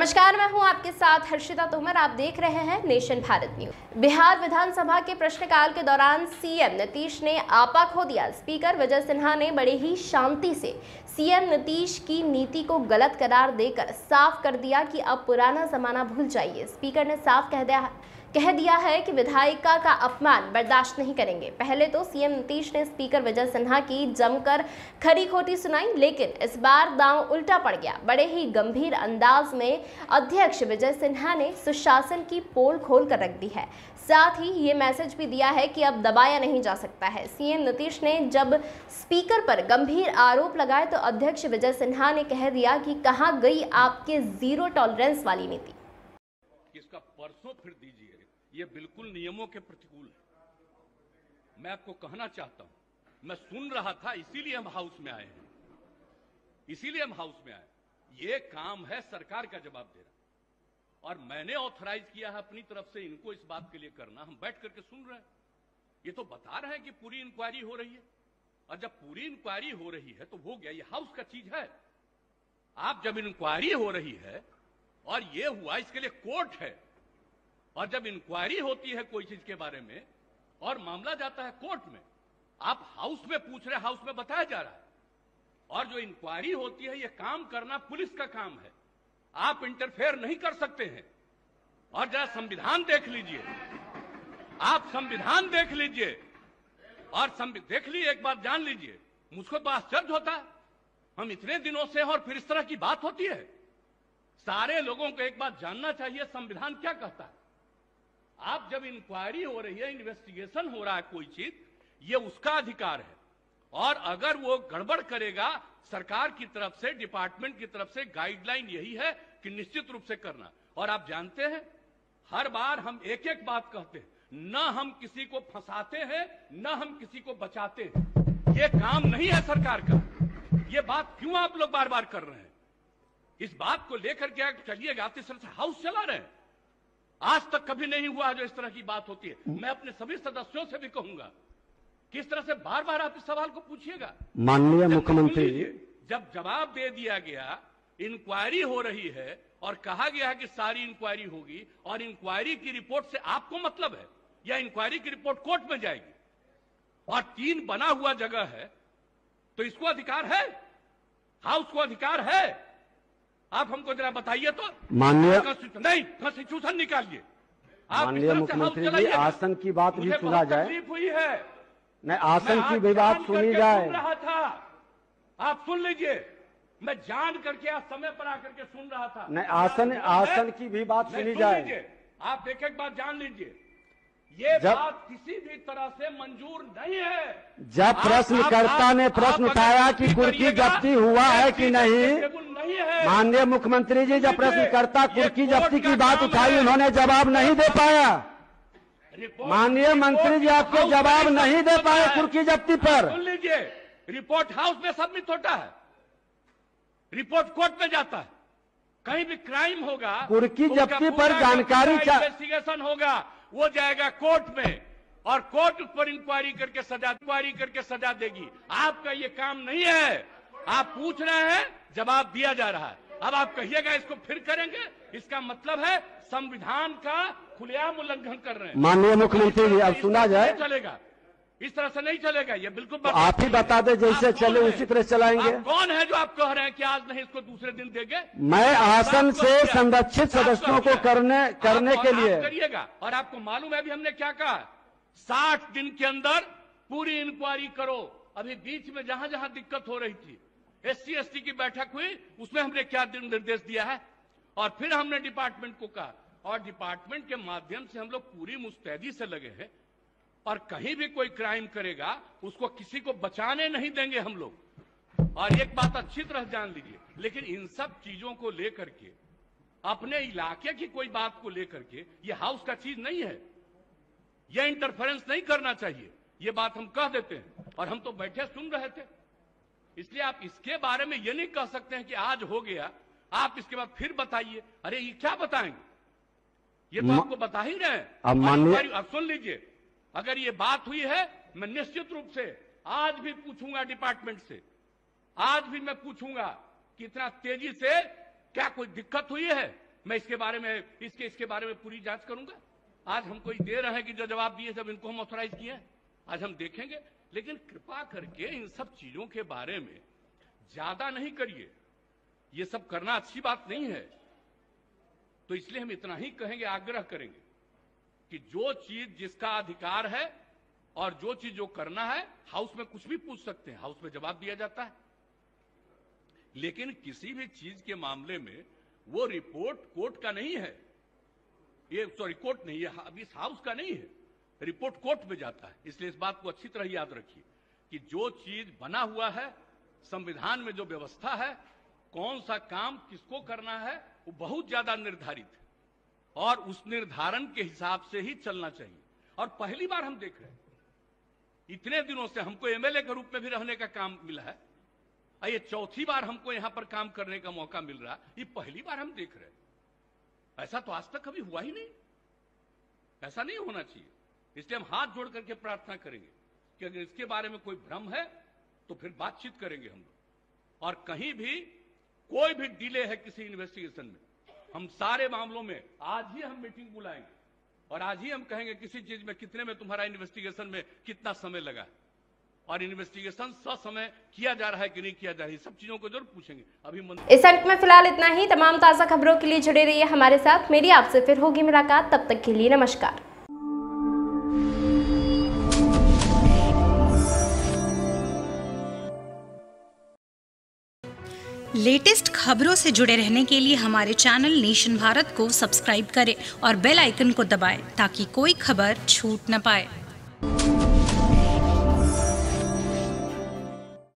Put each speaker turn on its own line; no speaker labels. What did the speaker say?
नमस्कार, मैं हूं आपके साथ हर्षिता तोमर। आप देख रहे हैं नेशन भारत न्यूज। बिहार विधानसभा के प्रश्नकाल के दौरान सीएम नीतीश ने आपा खो दिया। स्पीकर विजय सिन्हा ने बड़े ही शांति से सीएम नीतीश की नीति को गलत करार देकर साफ कर दिया कि अब पुराना जमाना भूल जाइए। स्पीकर ने साफ कह दिया है कि विधायिका का अपमान बर्दाश्त नहीं करेंगे। पहले तो सीएम नीतीश ने स्पीकर विजय सिन्हा की जमकर खरी खोटी सुनाई, लेकिन इस बार दांव उल्टा पड़ गया। बड़े ही गंभीर अंदाज में अध्यक्ष विजय सिन्हा ने सुशासन की पोल खोल कर रख दी है। साथ ही ये मैसेज भी दिया है कि अब दबाया नहीं जा सकता है। सीएम नीतीश ने जब स्पीकर पर गंभीर आरोप लगाए तो अध्यक्ष विजय सिन्हा ने कह दिया कि कहां गई आपके जीरो टॉलरेंस वाली नीति।
इसका परसों फिर दीजिए, ये बिल्कुल नियमों के प्रतिकूल है। मैं आपको कहना चाहता हूं, मैं सुन रहा था, इसीलिए हम हाउस में आए हैं, इसीलिए हम हाउस में आए। ये काम है सरकार का जवाब देना, और मैंने ऑथराइज किया है अपनी तरफ से इनको इस बात के लिए करना। हम बैठ करके सुन रहे हैं, ये तो बता रहे हैं कि पूरी इंक्वायरी हो रही है, और जब पूरी इंक्वायरी हो रही है तो हो गया, ये हाउस का चीज है। आप जब इंक्वायरी हो रही है और ये हुआ, इसके लिए कोर्ट है, और जब इंक्वायरी होती है कोई चीज के बारे में और मामला जाता है कोर्ट में, आप हाउस में पूछ रहे, हाउस में बताया जा रहा है। और जो इंक्वायरी होती है, ये काम करना पुलिस का काम है, आप इंटरफेयर नहीं कर सकते हैं। और जरा संविधान देख लीजिए, आप संविधान देख लीजिए, और देख लीजिए, एक बात जान लीजिए, मुझको तो आश्चर्य होता है, हम इतने दिनों से और फिर इस तरह की बात होती है। सारे लोगों को एक बात जानना चाहिए, संविधान क्या कहता है। आप जब इंक्वायरी हो रही है, इन्वेस्टिगेशन हो रहा है कोई चीज, ये उसका अधिकार है, और अगर वो गड़बड़ करेगा, सरकार की तरफ से, डिपार्टमेंट की तरफ से गाइडलाइन यही है कि निश्चित रूप से करना। और आप जानते हैं, हर बार हम एक एक बात कहते हैं, न हम किसी को फंसाते हैं, न हम किसी को बचाते हैं। ये काम नहीं है सरकार का। ये बात क्यों आप लोग बार बार कर रहे हैं? इस बात को लेकर के चलिएगा, आप इस तरह से हाउस चला रहे हैं। आज तक कभी नहीं हुआ जो इस तरह की बात होती है। मैं अपने सभी सदस्यों से भी कहूंगा, किस तरह से बार बार आप इस सवाल को पूछिएगा।
माननीय मुख्यमंत्री,
जब जवाब दे दिया गया, इंक्वायरी हो रही है और कहा गया है कि सारी इंक्वायरी होगी, और इंक्वायरी की रिपोर्ट से आपको मतलब है, या इंक्वायरी की रिपोर्ट कोर्ट में जाएगी, और 3 बना हुआ जगह है, तो इसको अधिकार है, हाउस को अधिकार है। आप हमको जरा बताइए तो।
माननीय
नहीं, कॉन्स्टिट्यूशन निकालिए।
माननीय मुख्यमंत्री जी, आसन की बात भी सुना जाए।
तकलीफ हुई है,
नहीं, आसन की भी बात सुनी जाए।
सुन रहा था, आप सुन लीजिए, मैं जान करके आज समय पर आकर के सुन रहा था।
नहीं, आसन की भी बात सुनी जाए।
आप एक एक बात जान लीजिए, ये बात किसी भी तरह से मंजूर नहीं है।
जब प्रश्नकर्ता ने प्रश्न उठाया कि कुर्की जब्ती हुआ है कि नहीं, माननीय मुख्यमंत्री जी, जब प्रश्नकर्ता कुर्की जब्ती की बात उठाई, उन्होंने जवाब नहीं दे पाया। माननीय मंत्री जी, आपको जवाब नहीं दे पाए कुर्की जब्ती पर।
सुन लीजिए, रिपोर्ट हाउस में सबमिट होता है, रिपोर्ट कोर्ट में जाता है। कहीं भी क्राइम होगा,
कुर्की जब्ती पर जानकारी
इन्वेस्टिगेशन होगा, वो जाएगा कोर्ट में, और कोर्ट उस पर इंक्वायरी करके सजा देगी। आपका ये काम नहीं है। आप पूछ रहे हैं, जवाब दिया जा रहा है। अब आप कहिएगा इसको फिर करेंगे, इसका मतलब है संविधान का खुलेआम उल्लंघन कर रहे हैं।
माननीय मुख्यमंत्री जी, अब सुना जाए।
चलेगा, इस तरह से नहीं चलेगा। ये बिल्कुल
तो आप ही बता दें, जैसे चले उसी तरह चलाएंगे।
आप कौन है जो आप कह रहे हैं कि आज नहीं, इसको दूसरे दिन देंगे?
मैं आसन से संरक्षित सदस्यों को करने के लिए
करिएगा। और आपको मालूम है अभी हमने क्या कहा, 60 दिन के अंदर पूरी इंक्वायरी करो। अभी बीच में जहां जहां दिक्कत हो रही थी, SC ST की बैठक हुई, उसमें हमने क्या निर्देश दिया है, और फिर हमने डिपार्टमेंट को कहा, और डिपार्टमेंट के माध्यम से हम लोग पूरी मुस्तैदी से लगे हैं, और कहीं भी कोई क्राइम करेगा उसको किसी को बचाने नहीं देंगे हम लोग। और एक बात अच्छी तरह जान लीजिए, लेकिन इन सब चीजों को लेकर के, अपने इलाके की कोई बात को लेकर के, ये हाउस का चीज नहीं है, ये इंटरफेरेंस नहीं करना चाहिए। ये बात हम कह देते हैं, और हम तो बैठे सुन रहे थे। इसलिए आप इसके बारे में ये नहीं कह सकते हैं कि आज हो गया, आप इसके बाद फिर बताइए। अरे ये क्या बताएंगे, ये तो आपको बता ही रहे हैं। अब सुन लीजिए, अगर ये बात हुई है, मैं निश्चित रूप से आज भी पूछूंगा डिपार्टमेंट से, आज भी मैं पूछूंगा कि इतना तेजी से क्या कोई दिक्कत हुई है, मैं इसके बारे में पूरी जांच करूंगा। आज हम कोई दे रहे हैं कि जो जवाब दिए जब इनको हम ऑथराइज किए हैं, आज हम देखेंगे। लेकिन कृपा करके इन सब चीजों के बारे में ज्यादा नहीं करिए, ये सब करना अच्छी बात नहीं है। तो इसलिए हम इतना ही कहेंगे, आग्रह करेंगे कि जो चीज जिसका अधिकार है और जो चीज जो करना है, हाउस में कुछ भी पूछ सकते हैं, हाउस में जवाब दिया जाता है। लेकिन किसी भी चीज के मामले में वो रिपोर्ट कोर्ट का नहीं है, ये सॉरी कोर्ट नहीं है, अब इस हाउस का नहीं है, रिपोर्ट कोर्ट में जाता है। इसलिए इस बात को अच्छी तरह याद रखिए कि जो चीज बना हुआ है, संविधान में जो व्यवस्था है, कौन सा काम किसको करना है, वो बहुत ज्यादा निर्धारित है और उस निर्धारण के हिसाब से ही चलना चाहिए। और पहली बार हम देख रहे हैं, इतने दिनों से हमको एमएलए के रूप में भी रहने का काम मिला है, ये चौथी बार हमको यहां पर काम करने का मौका मिल रहा है, ये पहली बार हम देख रहे हैं। ऐसा तो आज तक कभी हुआ ही नहीं, ऐसा नहीं होना चाहिए। इसलिए हम हाथ जोड़ करके प्रार्थना करेंगे कि अगर इसके बारे में कोई भ्रम है तो फिर बातचीत करेंगे हम लोग। और कहीं भी कोई भी डिले है किसी इन्वेस्टिगेशन में, हम सारे मामलों में आज ही हम मीटिंग बुलाएंगे और आज ही हम कहेंगे किसी चीज में कितने में तुम्हारा इन्वेस्टिगेशन में कितना समय लगा और इन्वेस्टिगेशन ससमय किया जा रहा है कि नहीं किया जा रहा है, सब चीजों को जरूर पूछेंगे। अभी
इस अंक में फिलहाल इतना ही। तमाम ताजा खबरों के लिए जुड़े रहिए हमारे साथ। मेरी आपसे फिर होगी मुलाकात, तब तक के लिए नमस्कार।
लेटेस्ट खबरों से जुड़े रहने के लिए हमारे चैनल नेशन भारत को सब्सक्राइब करें और बेल आइकन को दबाएं ताकि कोई खबर छूट न पाए।